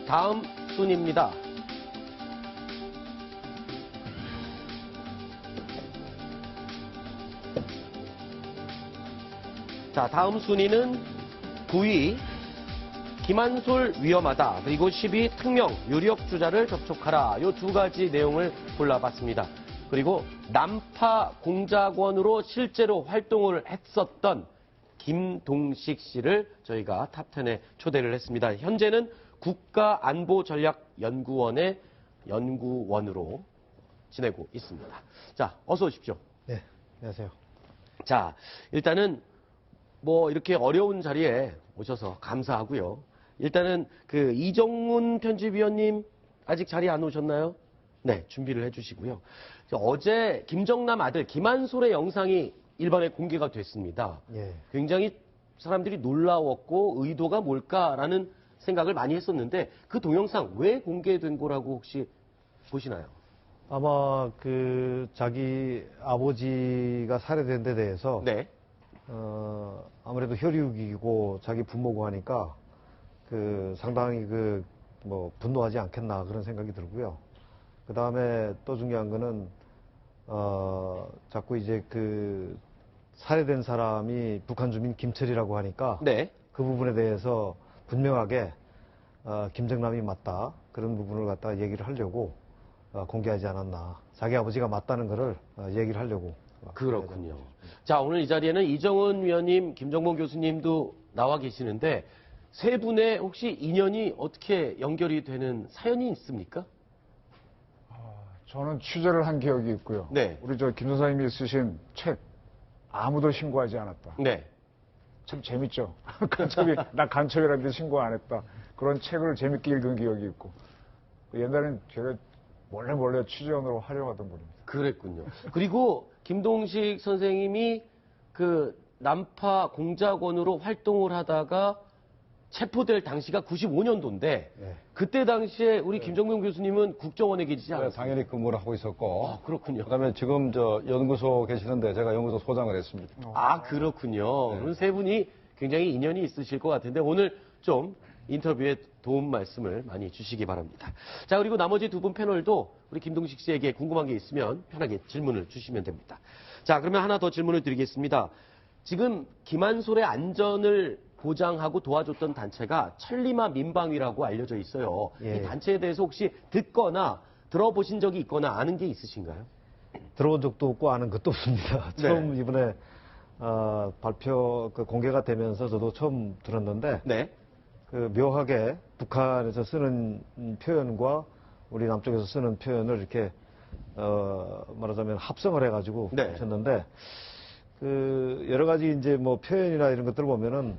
다음 순입니다. 자, 다음 순위는 9위 김한솔 위험하다. 그리고 10위 특명 유력 주자를 접촉하라. 이 두 가지 내용을 골라봤습니다. 그리고 남파 공작원으로 실제로 활동을 했었던 김동식 씨를 저희가 탑10에 초대를 했습니다. 현재는 국가안보전략연구원의 연구원으로 지내고 있습니다. 자, 어서 오십시오. 네, 안녕하세요. 자, 일단은 뭐 이렇게 어려운 자리에 오셔서 감사하고요. 일단은 그 이정훈 편집위원님 아직 자리에 안 오셨나요? 네, 준비를 해주시고요. 어제 김정남 아들 김한솔의 영상이 일반에 공개가 됐습니다. 예. 굉장히 사람들이 놀라웠고 의도가 뭘까라는 생각을 많이 했었는데 그 동영상 왜 공개된 거라고 혹시 보시나요? 아마 그 자기 아버지가 살해된 데 대해서 네. 아무래도 혈육이고 자기 부모고 하니까 그 상당히 그 뭐 분노하지 않겠나 그런 생각이 들고요. 그 다음에 또 중요한 거는 자꾸 이제 그 살해된 사람이 북한 주민 김철이라고 하니까 네. 그 부분에 대해서 분명하게 김정남이 맞다 그런 부분을 갖다 얘기를 하려고 공개하지 않았나. 자기 아버지가 맞다는 거를 얘기를 하려고. 그렇군요. 자, 오늘 이 자리에는 이정훈 위원님, 김정봉 교수님도 나와 계시는데 세 분의 혹시 인연이 어떻게 연결이 되는 사연이 있습니까? 저는 취재를 한 기억이 있고요. 네. 우리 저 김 선생님이 쓰신 책 아무도 신고하지 않았다. 네. 참 재밌죠. 나 간첩이라는데 신고 안 했다. 그런 책을 재밌게 읽은 기억이 있고. 옛날엔 제가 몰래 취재원으로 활용하던 분입니다. 그랬군요. 그리고 김동식 선생님이 그 남파 공작원으로 활동을 하다가 체포될 당시가 95년도인데 네. 그때 당시에 우리 김정명 교수님은 국정원에 계시지 않았어요? 당연히 근무를 하고 있었고. 아, 그렇군요. 그다음에 지금 저 연구소 계시는데 제가 연구소 소장을 했습니다. 아, 그렇군요. 네. 그럼 세 분이 굉장히 인연이 있으실 것 같은데 오늘 좀 인터뷰에 도움 말씀을 많이 주시기 바랍니다. 자, 그리고 나머지 두 분 패널도 우리 김동식 씨에게 궁금한 게 있으면 편하게 질문을 주시면 됩니다. 자, 그러면 하나 더 질문을 드리겠습니다. 지금 김한솔의 안전을 보장하고 도와줬던 단체가 천리마 민방위라고 알려져 있어요. 예. 이 단체에 대해서 혹시 듣거나 들어보신 적이 있거나 아는 게 있으신가요? 들어온 적도 없고 아는 것도 없습니다. 네. 처음 이번에 발표 공개가 되면서 저도 처음 들었는데 네. 그 묘하게 북한에서 쓰는 표현과 우리 남쪽에서 쓰는 표현을 이렇게 말하자면 합성을 해가지고 네. 붙였는데 그 여러 가지 이제 뭐 표현이나 이런 것들을 보면은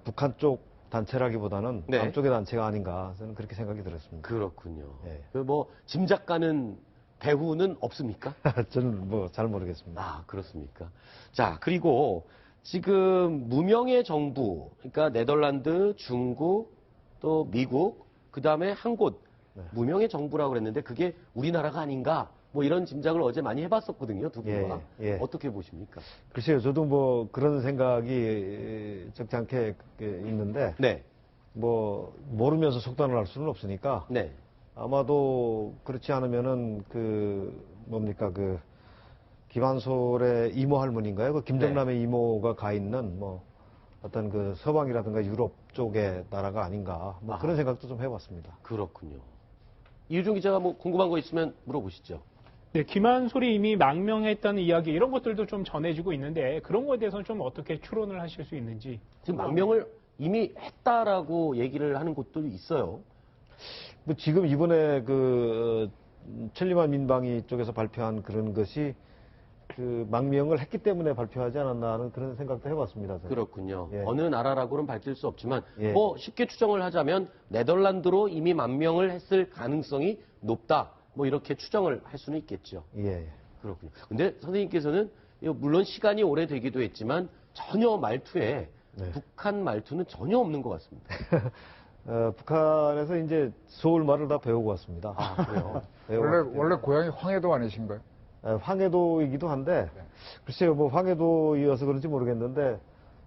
북한 쪽 단체라기보다는 네. 남쪽의 단체가 아닌가 저는 그렇게 생각이 들었습니다. 그렇군요. 예. 그 뭐 짐작 가는 배후는 없습니까? 저는 뭐 잘 모르겠습니다. 아, 그렇습니까? 자, 그리고 지금 무명의 정부, 그러니까 네덜란드, 중국, 또 미국, 그 다음에 한 곳, 네. 무명의 정부라고 그랬는데 그게 우리나라가 아닌가? 뭐 이런 짐작을 어제 많이 해봤었거든요, 두 분과. 예. 어떻게 보십니까? 글쎄요, 저도 뭐 그런 생각이 적지 않게 있는데 네, 뭐 모르면서 속단을 할 수는 없으니까 네. 아마도 그렇지 않으면은 그 김한솔의 이모 할머니인가요? 그 김정남의 이모가 가 있는 뭐 어떤 그 서방이라든가 유럽 쪽의 나라가 아닌가 뭐 그런 생각도 좀 해봤습니다. 그렇군요. 이유중 기자가 뭐 궁금한 거 있으면 물어보시죠. 네, 김한솔이 이미 망명했다는 이야기 이런 것들도 좀 전해지고 있는데 그런 거에 대해서는 좀 어떻게 추론을 하실 수 있는지. 지금 망명을 이미 했다라고 얘기를 하는 곳도 있어요. 뭐 지금 이번에 그 천리만 민방위 쪽에서 발표한 그런 것이 그 망명을 했기 때문에 발표하지 않았나 하는 그런 생각도 해봤습니다. 저는. 그렇군요. 예. 어느 나라라고는 밝힐 수 없지만 예. 뭐 쉽게 추정을 하자면 네덜란드로 이미 망명을 했을 가능성이 높다. 뭐 이렇게 추정을 할 수는 있겠죠. 예. 그렇군요. 근데 선생님께서는 물론 시간이 오래되기도 했지만 전혀 말투에 네. 북한 말투는 전혀 없는 것 같습니다. 북한에서 이제 서울 말을 다 배우고 왔습니다. 아, 그래요? 원래 고향이 황해도 아니신가요? 황해도이기도 한데, 글쎄요, 뭐 황해도이어서 그런지 모르겠는데,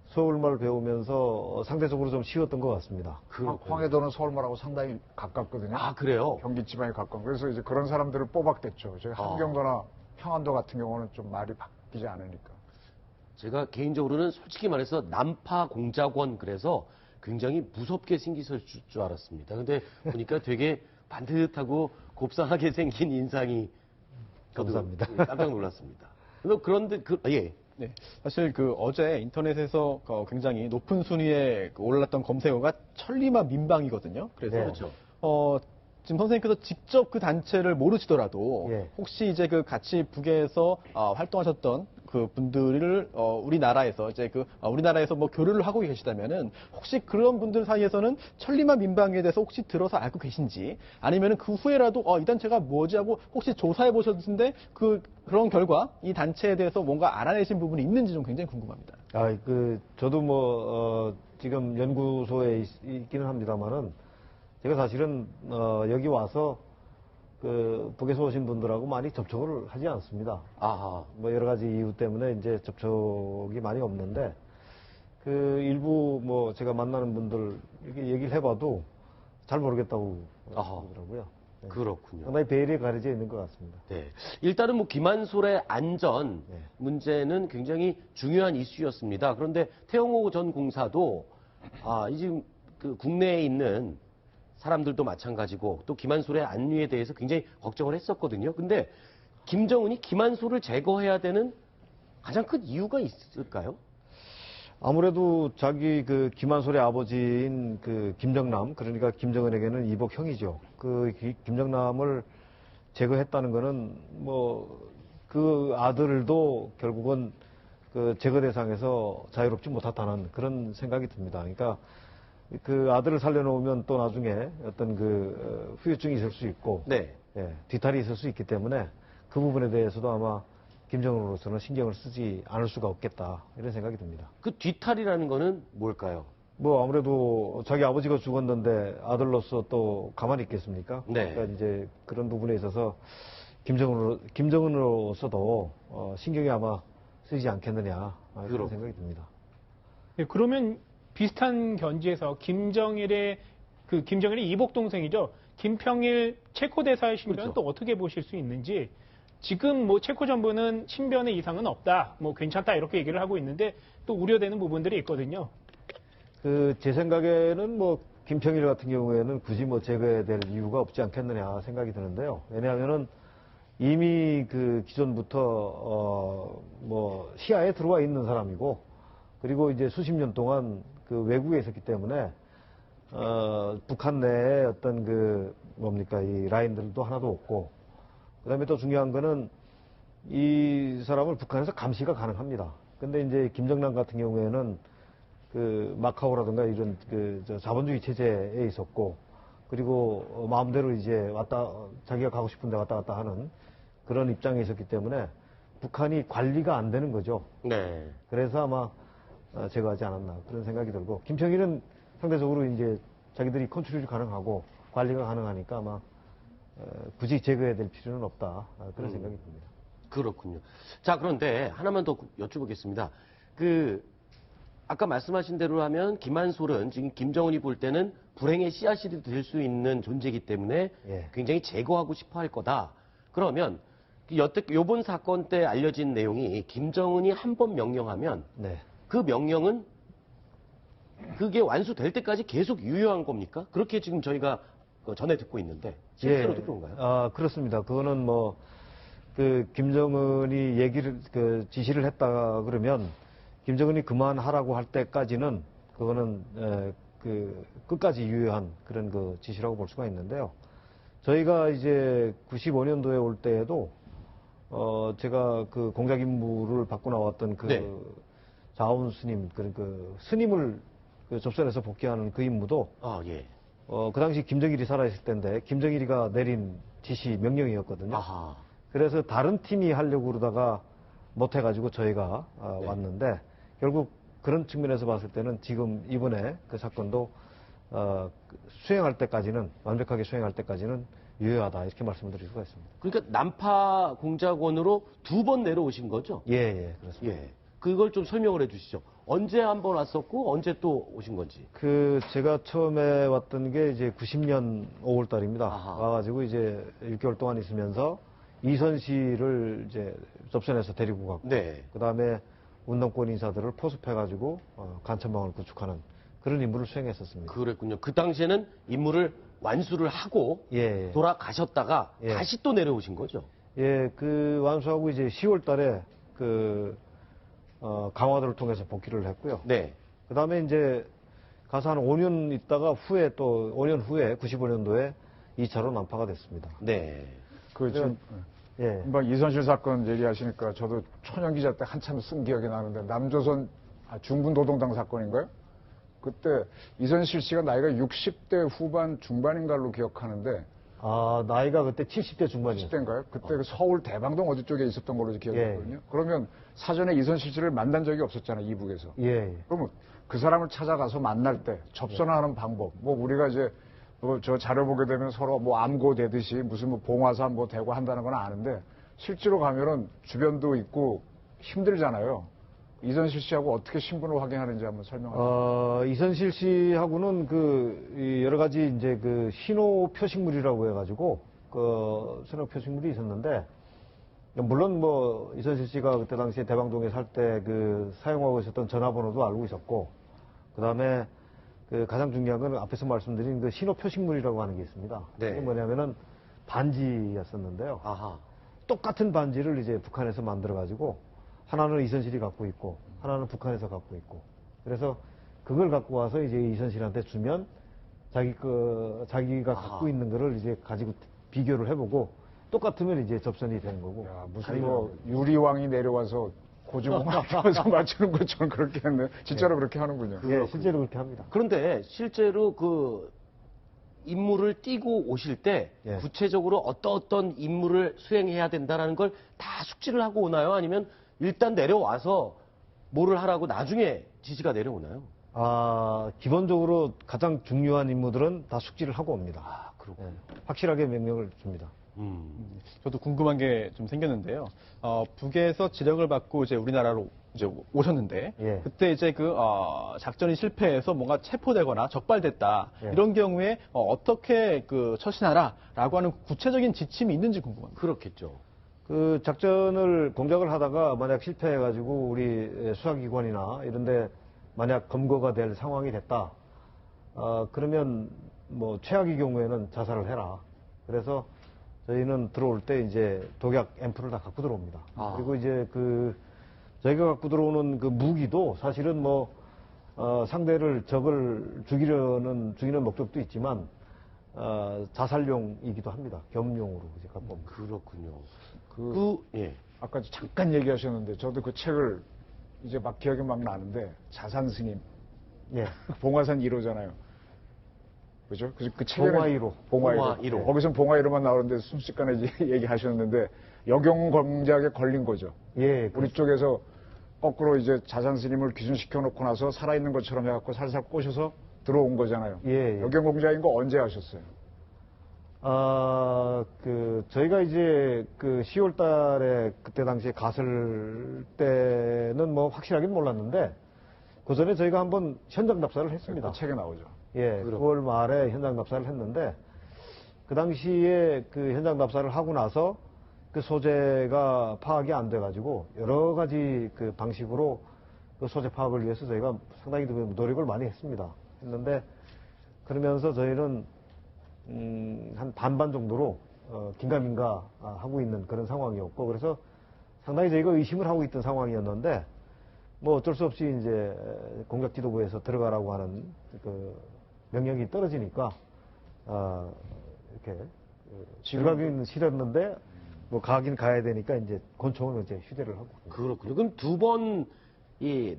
서울말 배우면서 상대적으로 좀 쉬웠던 것 같습니다. 황해도는 서울말하고 상당히 가깝거든요. 아, 그래요? 경기 지방에 가까운. 그래서 이제 그런 사람들을 뽑았겠죠. 저희 함경도나 평안도 같은 경우는 좀 말이 바뀌지 않으니까. 제가 개인적으로는 솔직히 말해서 남파 공작원 그래서 굉장히 무섭게 생기실 줄 알았습니다. 근데 보니까 되게 반듯하고 곱상하게 생긴 인상이 저도 감사합니다. 깜짝 놀랐습니다. 그런데 예. 네, 사실 어제 인터넷에서 굉장히 높은 순위에 올랐던 검색어가 천리마 민방이거든요. 그래서 네. 그렇죠. 지금 선생님께서 직접 그 단체를 모르시더라도 예. 혹시 이제 같이 북에서 활동하셨던 그 분들을 우리나라에서 이제 우리나라에서 뭐 교류를 하고 계시다면은 혹시 그런 분들 사이에서는 천리마 민방위에 대해서 혹시 들어서 알고 계신지 아니면은 그 후에라도 이 단체가 뭐지 하고 혹시 조사해 보셨는데 그런 결과 이 단체에 대해서 뭔가 알아내신 부분이 있는지 좀 굉장히 궁금합니다. 저도 지금 연구소에 있기는 합니다만은 제가 사실은 여기 와서 북에서 오신 분들하고 많이 접촉을 하지 않습니다. 아하. 뭐 여러 가지 이유 때문에 이제 접촉이 많이 없는데 일부 제가 만나는 분들 이렇게 얘기를 해봐도 잘 모르겠다고 그러더라고요. 네. 그렇군요. 상당히 배열이 가려져 있는 것 같습니다. 네. 일단은 김한솔의 안전 네. 문제는 굉장히 중요한 이슈였습니다. 그런데 태영호 전 공사도 지금 국내에 있는 사람들도 마찬가지고 또 김한솔의 안위에 대해서 굉장히 걱정을 했었거든요. 근데 김정은이 김한솔을 제거해야 되는 가장 큰 이유가 있을까요? 아무래도 자기 김한솔의 아버지인 김정남, 그러니까 김정은에게는 이복형이죠. 김정남을 제거했다는 거는 그 아들도 결국은 제거 대상에서 자유롭지 못하다는 그런 생각이 듭니다. 그러니까 그 아들을 살려놓으면 또 나중에 어떤 후유증이 있을 수 있고, 네. 뒤탈이 있을 수 있기 때문에 그 부분에 대해서도 아마 김정은으로서는 신경을 쓰지 않을 수가 없겠다 이런 생각이 듭니다. 그 뒤탈이라는 거는 뭘까요? 아무래도 자기 아버지가 죽었는데 아들로서 또 가만히 있겠습니까? 네. 그러니까 이제 그런 부분에 있어서 김정은으로서도 신경이 아마 쓰이지 않겠느냐 그런 생각이 듭니다. 네, 그러면 비슷한 견지에서 김정일의 이복 동생이죠. 김평일 체코 대사의 신변은 그렇죠. 또 어떻게 보실 수 있는지 지금 체코 정부는 신변의 이상은 없다, 괜찮다 이렇게 얘기를 하고 있는데 또 우려되는 부분들이 있거든요. 제 생각에는 김평일 같은 경우에는 굳이 제거해야 될 이유가 없지 않겠느냐 생각이 드는데요. 왜냐하면은 이미 기존부터 시야에 들어와 있는 사람이고 그리고 이제 수십 년 동안 외국에 있었기 때문에 북한 내에 어떤 이 라인들도 하나도 없고 그다음에 또 중요한 거는 이 사람을 북한에서 감시가 가능합니다. 근데 이제 김정남 같은 경우에는 마카오라든가 이런 자본주의 체제에 있었고 그리고 마음대로 이제 자기가 가고 싶은데 왔다 갔다 하는 그런 입장에 있었기 때문에 북한이 관리가 안 되는 거죠. 네. 그래서 아마 제거하지 않았나 그런 생각이 들고 김평일은 상대적으로 이제 자기들이 컨트롤이 가능하고 관리가 가능하니까 아마 굳이 제거해야 될 필요는 없다 그런 생각이 듭니다. 그렇군요. 자, 그런데 하나만 더 여쭤보겠습니다. 아까 말씀하신 대로 하면 김한솔은 지금 김정은이 볼 때는 불행의 씨앗이 될 수 있는 존재이기 때문에 예. 굉장히 제거하고 싶어 할 거다. 그러면 요번 사건 때 알려진 내용이 김정은이 한 번 명령하면 네. 그 명령은 그게 완수될 때까지 계속 유효한 겁니까? 그렇게 지금 저희가 전해 듣고 있는데 실제로도 그런가요? 그렇습니다. 그거는 김정은이 지시를 했다 그러면 김정은이 그만하라고 할 때까지는 그거는 끝까지 유효한 그런 지시라고 볼 수가 있는데요. 저희가 이제 95년도에 올 때에도 제가 공작 임무를 받고 나왔던 네. 자원 스님 스님을 접선해서 복귀하는 그 임무도 예. 그 당시 김정일이 살아있을 때인데 김정일이가 내린 지시 명령이었거든요. 아하. 그래서 다른 팀이 하려고 그러다가 못해가지고 저희가 네. 왔는데 결국 그런 측면에서 봤을 때는 지금 이번에 그 사건도 완벽하게 수행할 때까지는 유효하다 이렇게 말씀드릴 수가 있습니다. 그러니까 남파 공작원으로 2번 내려오신 거죠? 예, 그렇습니다. 예. 그걸 좀 설명을 해 주시죠. 언제 한번 왔었고 언제 또 오신 건지. 제가 처음에 왔던 게 이제 90년 5월 달입니다. 아하. 와가지고 이제 6개월 동안 있으면서 이선 씨를 이제 접선해서 데리고 갔고, 네. 그 다음에 운동권 인사들을 포섭해가지고 간첩망을 구축하는 그런 임무를 수행했었습니다. 그랬군요. 그 당시에는 임무를 완수를 하고 예, 예. 돌아가셨다가 예. 다시 또 내려오신 거죠. 예, 완수하고 이제 10월 달에 강화도를 통해서 복귀를 했고요. 네. 그 다음에 이제 가서 한 5년 있다가 5년 후에 95년도에 2차로 난파가 됐습니다. 네. 그 지금 예. 금방 이선실 사건 얘기하시니까 저도 천연 기자 때 한참 쓴 기억이 나는데 남조선 중분 노동당 사건인가요? 그때 이선실 씨가 나이가 60대 후반 중반인가로 기억하는데 나이가 그때 70대 중반이었어요. 10대인가요? 그때 그 서울 대방동 어디 쪽에 있었던 걸로 기억이 예. 나거든요. 그러면 사전에 이선실 씨를 만난 적이 없었잖아요, 이북에서. 예, 예. 그러면 그 사람을 찾아가서 만날 때 접선하는 방법, 뭐 우리가 이제 저 자료 보게 되면 서로 뭐 암고되듯이 무슨 뭐 봉화산 뭐 대고 한다는 건 아는데 실제로 가면은 주변도 있고 힘들잖아요. 이선실 씨하고 어떻게 신분을 확인하는지 한번 설명하세요. 이선실 씨하고는 여러 가지 이제 신호 표식물이라고 해가지고 신호 표식물이 있었는데, 물론 뭐 이선실 씨가 그때 당시에 대방동에 살 때 사용하고 있었던 전화번호도 알고 있었고, 그 다음에 가장 중요한 건 앞에서 말씀드린 신호 표식물이라고 하는 게 있습니다. 네. 그게 뭐냐면은 반지였었는데요. 아하. 똑같은 반지를 이제 북한에서 만들어가지고 하나는 이선실이 갖고 있고 하나는 북한에서 갖고 있고, 그래서 그걸 갖고 와서 이제 이선실한테 주면 자기가 갖고 있는 거를 이제 가지고 비교를 해보고 똑같으면 이제 접선이 되는 거고. 야, 무슨 뭐 유리왕이 내려와서 고주몽 앞에서 맞추는 것처럼 그렇게 했네. 진짜로 그렇게 하는군요. 예, 실제로 그렇게 합니다. 그런데 실제로 임무를 띄고 오실 때 예. 구체적으로 어떤 임무를 수행해야 된다는 걸 다 숙지를 하고 오나요? 아니면 일단 내려와서 뭐를 하라고 나중에 지시가 내려오나요? 기본적으로 가장 중요한 임무들은 다 숙지를 하고 옵니다. 그렇군요. 예, 확실하게 명령을 줍니다. 저도 궁금한 게 좀 생겼는데요. 북에서 지령을 받고 이제 우리나라로 이제 오셨는데, 예. 그때 이제 작전이 실패해서 뭔가 체포되거나 적발됐다. 예. 이런 경우에 어떻게 처신하라라고 하는 구체적인 지침이 있는지 궁금합니다. 그렇겠죠. 작전을 공작을 하다가 만약 실패해가지고 우리 수사기관이나 이런데 만약 검거가 될 상황이 됐다. 그러면 뭐 최악의 경우에는 자살을 해라. 그래서 저희는 들어올 때 이제 독약 앰플을 다 갖고 들어옵니다. 그리고 이제 저희가 갖고 들어오는 무기도 사실은 뭐 상대를 적을 죽이는 목적도 있지만 자살용이기도 합니다. 겸용으로 이제 갖고 옵니다. 그렇군요. 예. 아까 잠깐 얘기하셨는데 저도 그 책을 이제 막 기억이 막 나는데 자산 스님 예. 봉화산 1호잖아요. 그죠? 그 책에는 봉화 1호. 봉화 1호. 거기선 봉화 1호만 나오는데 순식간에 이제 얘기하셨는데 역용 공작에 걸린 거죠. 예. 우리 쪽에서 거꾸로 이제 자산 스님을 기준시켜 놓고 나서 살아있는 것처럼 해갖고 살살 꼬셔서 들어온 거잖아요. 예. 역용 공작인 거 언제 하셨어요? 저희가 이제 10월 달에 그때 당시에 갔을 때는 뭐 확실하긴 몰랐는데, 그 전에 저희가 한번 현장 답사를 했습니다. 그 책에 나오죠. 예, 9월 말에 현장 답사를 했는데, 그 당시에 현장 답사를 하고 나서 그 소재가 파악이 안 돼가지고, 여러 가지 방식으로 그 소재 파악을 위해서 저희가 상당히 노력을 많이 했는데, 그러면서 저희는 한 반반 정도로 긴가민가 하고 있는 그런 상황이었고, 그래서 상당히 저희가 의심을 하고 있던 상황이었는데, 뭐 어쩔 수 없이 이제 공작지도부에서 들어가라고 하는 명령이 떨어지니까 이렇게 들어가기는 싫었는데 뭐 가긴 가야 되니까 이제 권총을 이제 휴대를 하고. 그렇군요. 그럼 두 번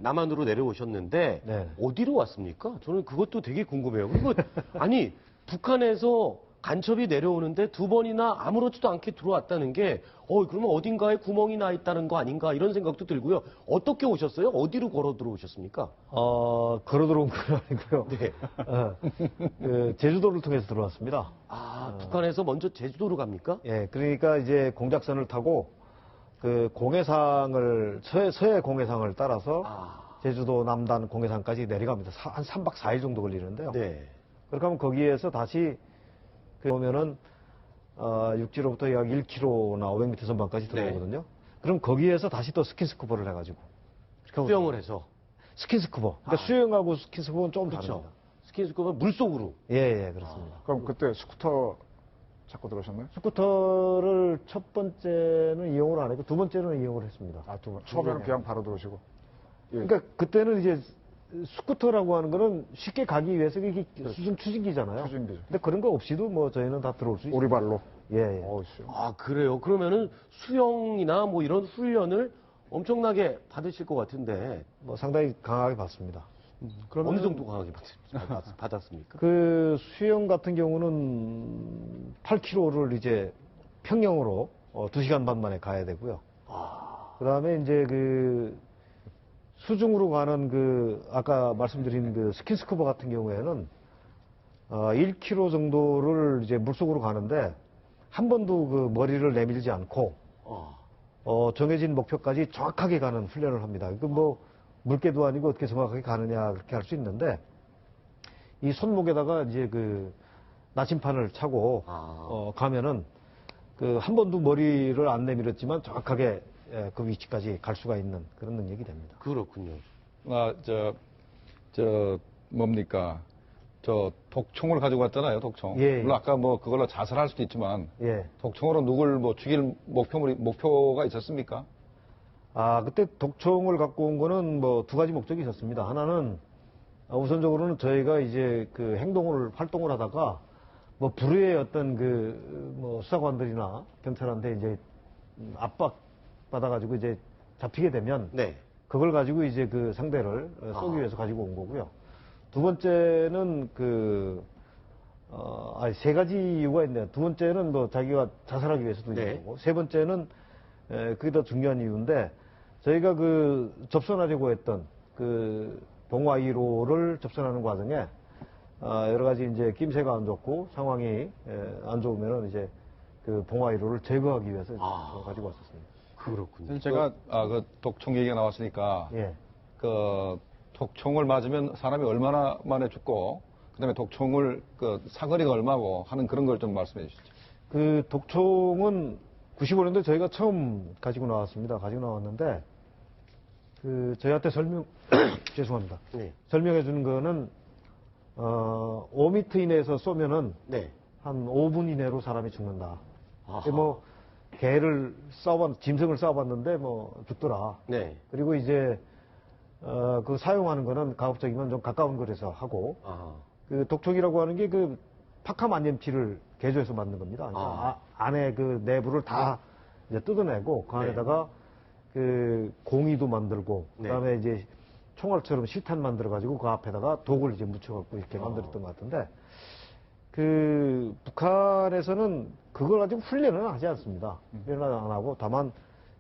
남한으로 내려오셨는데 네. 어디로 왔습니까? 저는 그것도 되게 궁금해요. 그리고 아니 북한에서 간첩이 내려오는데 두 번이나 아무렇지도 않게 들어왔다는 게 그러면 어딘가에 구멍이 나 있다는 거 아닌가 이런 생각도 들고요. 어떻게 오셨어요? 어디로 걸어 들어오셨습니까? 걸어 들어온 건 아니고요. 네. 제주도를 통해서 들어왔습니다. 북한에서 먼저 제주도로 갑니까? 예, 그러니까 이제 공작선을 타고 공해상을 서해 공해상을 따라서 제주도 남단 공해산까지 내려갑니다. 한 3박 4일 정도 걸리는데요. 네. 그렇게 하면 거기에서 다시 보면은 육지로부터 약 1km나 500m 전방까지 들어오거든요. 그럼 거기에서 다시 또 스킨스쿠버를 해가지고 수영을 해서. 스킨스쿠버. 그러니까 수영하고 스킨스쿠버는 좀 그렇죠. 다릅니다. 스킨스쿠버는 물속으로. 예, 그렇습니다. 그럼 그때 스쿠터 찾고 들어오셨나요? 스쿠터를 첫 번째는 이용을 안 했고 두 번째는 이용을 했습니다. 아, 두 번. 처음에는 그냥 바로 들어오시고. 그러니까 그때는 이제 스쿠터라고 하는 거는 쉽게 가기 위해서 이게 수중 추진기잖아요. 추진기죠. 근데 그런 거 없이도 뭐 저희는 다 들어올 수 있어요. 오리발로. 예. 어우, 씨. 아, 그래요? 그러면은 수영이나 뭐 이런 훈련을 엄청나게 받으실 것 같은데. 뭐 상당히 강하게 받습니다. 어느 정도 강하게 받았습니까? 그 수영 같은 경우는 8km를 이제 평영으로 2시간 반 만에 가야 되고요. 그 다음에 이제 그 수중으로 가는 그 아까 말씀드린 그 스킨스쿠버 같은 경우에는 1km 정도를 이제 물속으로 가는데 한 번도 그 머리를 내밀지 않고 정해진 목표까지 정확하게 가는 훈련을 합니다. 그 뭐 물개도 아니고 어떻게 정확하게 가느냐 그렇게 할 수 있는데 이 손목에다가 이제 그 나침판을 차고 가면은 그 한 번도 머리를 안 내밀었지만 정확하게 그 위치까지 갈 수가 있는 그런 능력이 됩니다. 그렇군요. 뭡니까? 저 독총을 가지고 갔잖아요, 독총. 예. 물론 아까 뭐 그걸로 자살할 수도 있지만 예. 독총으로 누굴 뭐 죽일 목표가 있었습니까? 그때 독총을 갖고 온 거는 뭐 두 가지 목적이 있었습니다. 하나는 우선적으로는 저희가 이제 그 활동을 하다가 뭐 불의의 어떤 그 뭐 수사관들이나 경찰한테 이제 압박 받아가지고 이제 잡히게 되면 네. 그걸 가지고 이제 그 상대를 쏘기 위해서 가지고 온 거고요. 두 번째는 세 가지 이유가 있네요. 두 번째는 뭐 자기가 자살하기 위해서도 네. 있는 거고, 세 번째는 그게 더 중요한 이유인데 저희가 그 접선하려고 했던 그 봉화 1호를 접선하는 과정에 여러 가지 이제 낌새가 안 좋고 상황이 안 좋으면은 이제 그 봉화 1호를 제거하기 위해서 가지고 왔었습니다. 그렇군요. 사실 제가 그 독총 얘기가 나왔으니까 예. 그 독총을 맞으면 사람이 얼마나 만에 죽고 그다음에 독총을 그 사거리가 얼마고 하는 그런 걸 좀 말씀해 주시죠. 그 독총은 95년도에 저희가 처음 가지고 나왔습니다. 가지고 나왔는데 그 저희한테 죄송합니다. 네. 설명해 주는 거는 5m 이내에서 쏘면은 네. 한 5분 이내로 사람이 죽는다. 아하. 뭐 개를 짐승을 쏴봤는데 뭐 죽더라. 네. 그리고 이제 그 사용하는 거는 가급적이면 좀 가까운 거리에서 하고 그 독총이라고 하는 게 그 파카 만년필을 개조해서 만든 겁니다. 그러니까 안에 그 내부를 다 이제 뜯어내고 그 안에다가 그 공이도 만들고 그다음에 이제 총알처럼 실탄 만들어 가지고 그 앞에다가 독을 이제 묻혀갖고 이렇게 만들었던 것 같은데 그 북한에서는 그걸 가지고 훈련은 하지 않습니다. 훈련은 안 하고 다만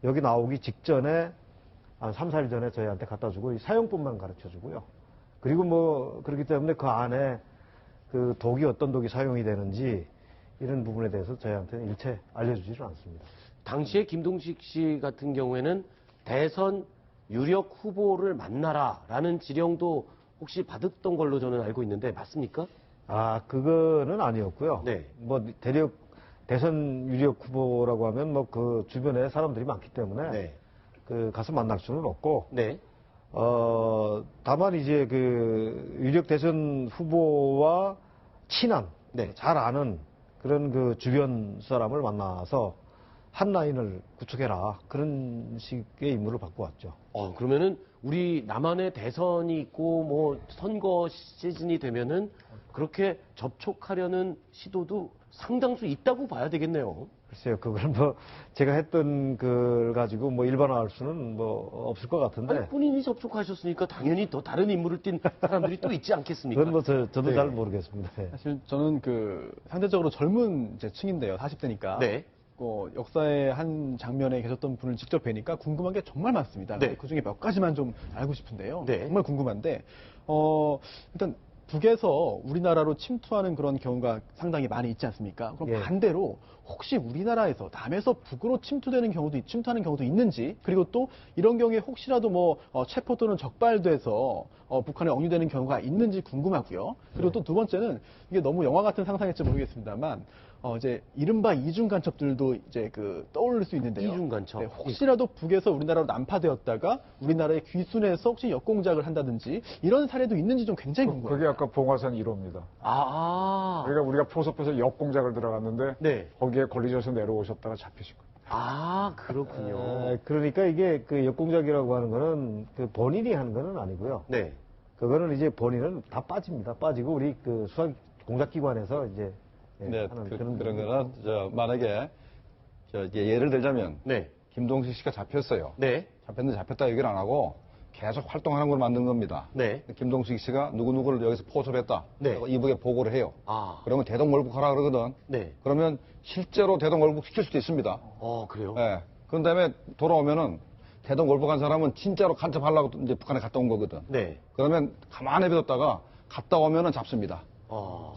여기 나오기 직전에 한 3, 4일 전에 저희한테 갖다 주고 이 사용법만 가르쳐 주고요. 그리고 뭐 그렇기 때문에 그 안에 그 독이 어떤 독이 사용이 되는지 이런 부분에 대해서 저희한테는 일체 알려주지는 않습니다. 당시에 김동식 씨 같은 경우에는 대선 유력 후보를 만나라라는 지령도 혹시 받았던 걸로 저는 알고 있는데 맞습니까? 그거는 아니었고요. 네. 뭐 대선 유력 후보라고 하면 뭐 그 주변에 사람들이 많기 때문에 네. 그 가서 만날 수는 없고 네. 다만 이제 그 유력 대선 후보와 친한 잘 아는 그런 그 주변 사람을 만나서 한 라인을 구축해라 그런 식의 임무를 받고 왔죠. 그러면은 우리 남한에 대선이 있고 뭐 선거 시즌이 되면은 그렇게 접촉하려는 시도도 상당수 있다고 봐야 되겠네요. 글쎄요, 그걸 뭐 제가 했던 걸 가지고 뭐 일반화할 수는 뭐 없을 것 같은데. 아니, 본인이 접촉하셨으니까 당연히 더 다른 임무를 띈 사람들이 또 있지 않겠습니까? 그건 뭐 저도 네. 잘 모르겠습니다. 네. 사실 저는 그 상대적으로 젊은 이제 층인데요. 40대니까. 네. 역사의 한 장면에 계셨던 분을 직접 뵈니까 궁금한 게 정말 많습니다. 네. 그 중에 몇 가지만 좀 알고 싶은데요. 네. 정말 궁금한데, 일단 북에서 우리나라로 침투하는 그런 경우가 상당히 많이 있지 않습니까? 그럼 예. 반대로 혹시 우리나라에서 남에서 북으로 침투하는 경우도 있는지, 그리고 또 이런 경우에 혹시라도 뭐 체포 또는 적발돼서 북한에 억류되는 경우가 있는지 궁금하고요. 그리고 또 두 번째는 이게 너무 영화 같은 상상일지 모르겠습니다만 이제 이른바 이중 간첩들도 이제 떠오를 수 있는데요. 이중 간첩. 네, 혹시라도 북에서 우리나라로 난파되었다가 우리나라에 귀순해서 혹시 역공작을 한다든지 이런 사례도 있는지 좀 굉장히 궁금해요. 그게 아까 봉화산 1호입니다. 그러니까 우리가 포섭해서 역공작을 들어갔는데 네. 거기에 걸리셔서 내려오셨다가 잡히신 거예요. 아, 그렇군요. 그러니까 이게 그 역공작이라고 하는 거는 그 본인이 하는 거는 아니고요. 네. 그거는 이제 본인은 다 빠집니다. 빠지고 우리 그 수학 공작기관에서 이제 네, 하는 그런 거는 만약에 이제 예를 들자면 네. 김동식 씨가 잡혔어요. 네. 잡혔는데 잡혔다 얘기를 안 하고 계속 활동하는 걸 만든 겁니다. 네. 김동식 씨가 누구누구를 여기서 포섭했다. 네. 이북에 보고를 해요. 아. 그러면 대동몰북하라 그러거든. 네. 그러면 실제로 대동몰북 시킬 수도 있습니다. 그래요? 예. 그런 다음에 돌아오면은 대동몰북한 사람은 진짜로 간첩하려고 이제 북한에 갔다 온 거거든. 네. 그러면 가만히 내버렸다가 갔다 오면은 잡습니다.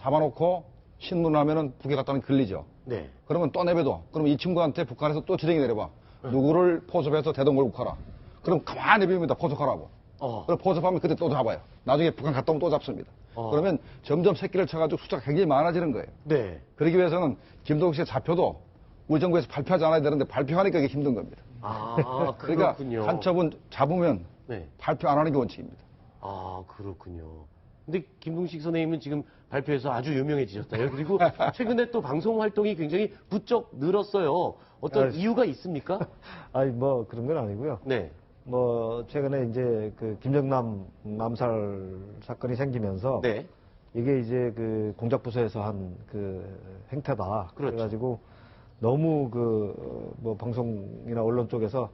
잡아놓고 신문하면은 북에 갔다는 걸리죠. 네. 그러면 또 내버려. 그럼 이 친구한테 북한에서 또 지령이 내려봐. 누구를 포섭해서 대동몰북하라. 그럼 가만히 내버립니다. 포섭하라고. 그럼 포섭하면 그때 또 잡아요. 나중에 북한 갔다 오면 또 잡습니다. 그러면 점점 새끼를 쳐가지고 숫자가 굉장히 많아지는 거예요. 네. 그러기 위해서는 김동식 씨가 잡혀도 우리 정부에서 발표하지 않아야 되는데 발표하니까 이게 힘든 겁니다. 그러니까 그렇군요. 간첩은 잡으면 네. 발표 안 하는 게 원칙입니다. 그렇군요. 근데 김동식 선생님은 지금 발표에서 아주 유명해지셨어요. 그리고 최근에 또 방송 활동이 굉장히 부쩍 늘었어요. 어떤 이유가 있습니까? 아니 뭐 그런 건 아니고요. 네. 뭐 최근에 이제 그 김정남 남살 사건이 생기면서 네. 이게 이제 그 공작부서에서 한 그 행태다. 그렇죠. 그래가지고 너무 뭐 방송이나 언론 쪽에서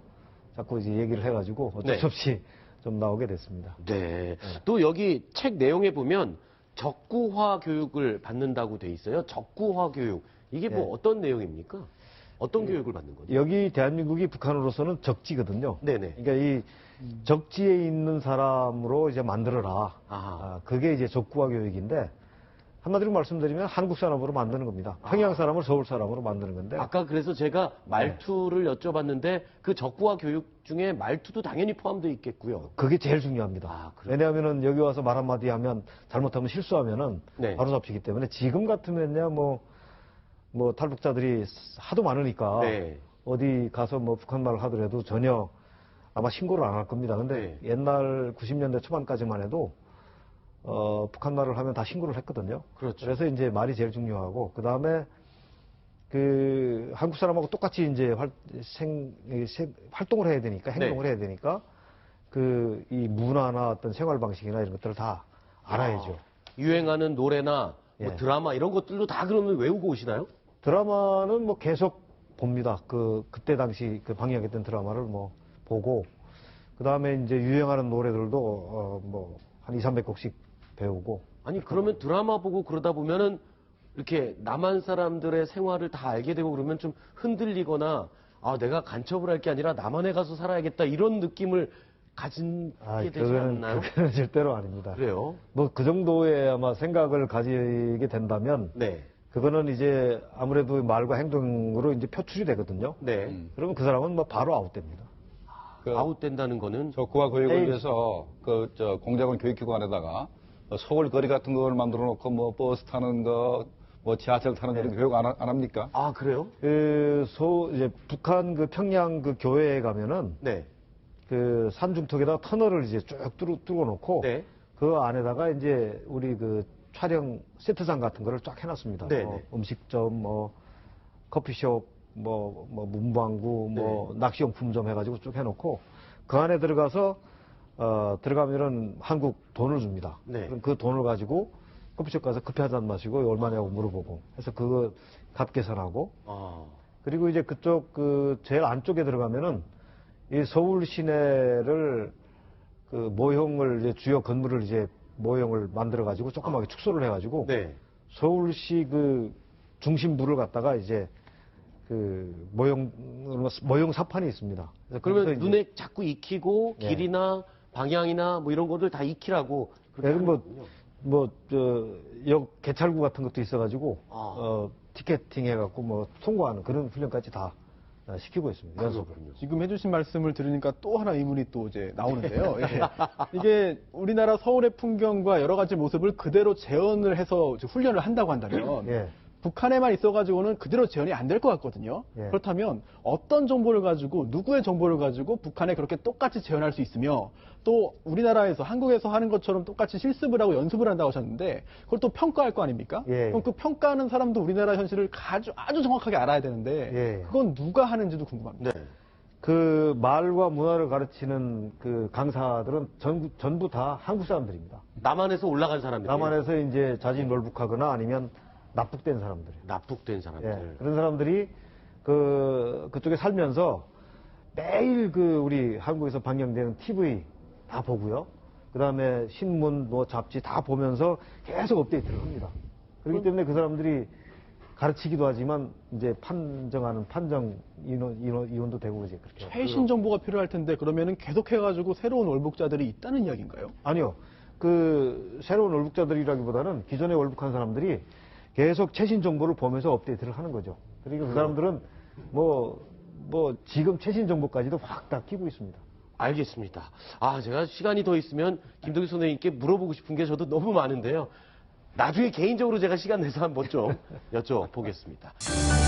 자꾸 이제 얘기를 해가지고 어쩔 수 없이 좀 나오게 됐습니다. 네. 또 여기 책 내용에 보면 적구화 교육을 받는다고 돼 있어요. 적구화 교육. 이게 뭐 어떤 내용입니까? 어떤 교육을 받는 거죠? 여기 대한민국이 북한으로서는 적지거든요. 네네. 그러니까 이 적지에 있는 사람으로 이제 만들어라. 그게 이제 적구화 교육인데 한마디로 말씀드리면 한국 사람으로 만드는 겁니다. 평양 사람을 서울 사람으로 만드는 건데. 아까 그래서 제가 말투를 여쭤봤는데 그 적구화 교육 중에 말투도 당연히 포함되어 있겠고요. 그게 제일 중요합니다. 왜냐하면은 여기 와서 말 한마디 하면 잘못하면 실수하면은 바로 잡히기 때문에 지금 같으면요 뭐 탈북자들이 하도 많으니까 어디 가서 뭐 북한 말을 하더라도 전혀 아마 신고를 안 할 겁니다. 근데 옛날 90년대 초반까지만 해도 북한 말을 하면 다 신고를 했거든요. 그렇죠. 그래서 이제 말이 제일 중요하고 그 다음에 그 한국 사람하고 똑같이 이제 활동을 해야 되니까 행동을 해야 되니까 그 이 문화나 어떤 생활 방식이나 이런 것들을 다 알아야죠. 유행하는 노래나 뭐 드라마 이런 것들도 다 그러면 외우고 오시나요? 드라마는 뭐 계속 봅니다. 그때 당시 그 방영했던 드라마를 뭐 보고 그 다음에 이제 유행하는 노래들도 뭐 한 200~300곡씩 배우고. 아니 그러면 드라마 보고 그러다 보면은 이렇게 남한 사람들의 생활을 다 알게 되고 그러면 좀 흔들리거나 내가 간첩을 할 게 아니라 남한에 가서 살아야겠다 이런 느낌을 가지게 되지 않나요? 그거는 절대로 아닙니다. 그래요? 뭐 그 정도의 아마 생각을 가지게 된다면 그거는 이제 아무래도 말과 행동으로 이제 표출이 되거든요. 그러면 그 사람은 뭐 바로 아웃됩니다. 아웃된다는 거는 적구화 교육을 위해서 공작원 교육기관에다가 서울 거리 같은 걸 만들어 놓고 뭐 버스 타는 거, 뭐 지하철 타는 거 교육 안 합니까? 그래요? 이제 북한 그 평양 그 교회에 가면은 그 산중턱에다가 터널을 이제 쭉 뚫어 놓고 그 안에다가 이제 우리 그 촬영 세트장 같은 거를 쫙 해놨습니다. 음식점, 뭐 커피숍, 뭐 문방구, 뭐 낚시용품점 해가지고 쭉 해놓고 그 안에 들어가서 들어가면은 한국 돈을 줍니다. 그럼 그 돈을 가지고 커피숍 가서 커피 한 잔 마시고 얼마냐고 물어보고 해서 그거 값 계산하고 그리고 이제 그쪽 그 제일 안쪽에 들어가면은 이 서울 시내를 그 모형을 이제 주요 건물을 이제 모형을 만들어 가지고 조그맣게 축소를 해가지고 서울시 그 중심부를 갖다가 이제 그 모형 사판이 있습니다. 그러면 눈에 자꾸 익히고 길이나 방향이나 뭐 이런 것들 다 익히라고 그렇게 뭐 역 개찰구 같은 것도 있어가지고, 티켓팅 해갖고 통과하는 그런 훈련까지 다 시키고 있습니다. 연습을. 지금 해주신 말씀을 들으니까 또 하나 의문이 또 이제 나오는데요. 이게 우리나라 서울의 풍경과 여러 가지 모습을 그대로 재현을 해서 훈련을 한다고 한다면 예. 북한에만 있어가지고는 그대로 재현이 안 될 것 같거든요. 예. 그렇다면 어떤 정보를 가지고 누구의 정보를 가지고 북한에 그렇게 똑같이 재현할 수 있으며 또 우리나라에서 한국에서 하는 것처럼 똑같이 실습을 하고 연습을 한다고 하셨는데 그걸 또 평가할 거 아닙니까? 예. 그럼 그 평가하는 사람도 우리나라 현실을 아주 정확하게 알아야 되는데 예. 그건 누가 하는지도 궁금합니다. 네. 그 말과 문화를 가르치는 그 강사들은 전부 다 한국 사람들입니다. 남한에서 올라간 사람들. 남한에서 이제 자진 월북하거나 아니면 납북된 사람들이에요. 납북된 사람들. 예, 그런 사람들이 그쪽에 살면서 매일 우리 한국에서 방영되는 TV 다 보고요. 그 다음에 신문, 잡지 다 보면서 계속 업데이트를 합니다. 그렇기 때문에 그 사람들이 가르치기도 하지만 이제 판정하는 판정 이론도 되고 그러지. 그렇게. 최신 정보가 필요할 텐데 그러면은 계속해가지고 새로운 월북자들이 있다는 이야기인가요? 아니요. 새로운 월북자들이라기보다는 기존에 월북한 사람들이 계속 최신 정보를 보면서 업데이트를 하는 거죠. 그러니까 그 사람들은 지금 최신 정보까지도 확 다 끼고 있습니다. 알겠습니다. 제가 시간이 더 있으면 김동희 선생님께 물어보고 싶은 게 저도 너무 많은데요. 나중에 개인적으로 제가 시간 내서 한번 좀 여쭤보겠습니다.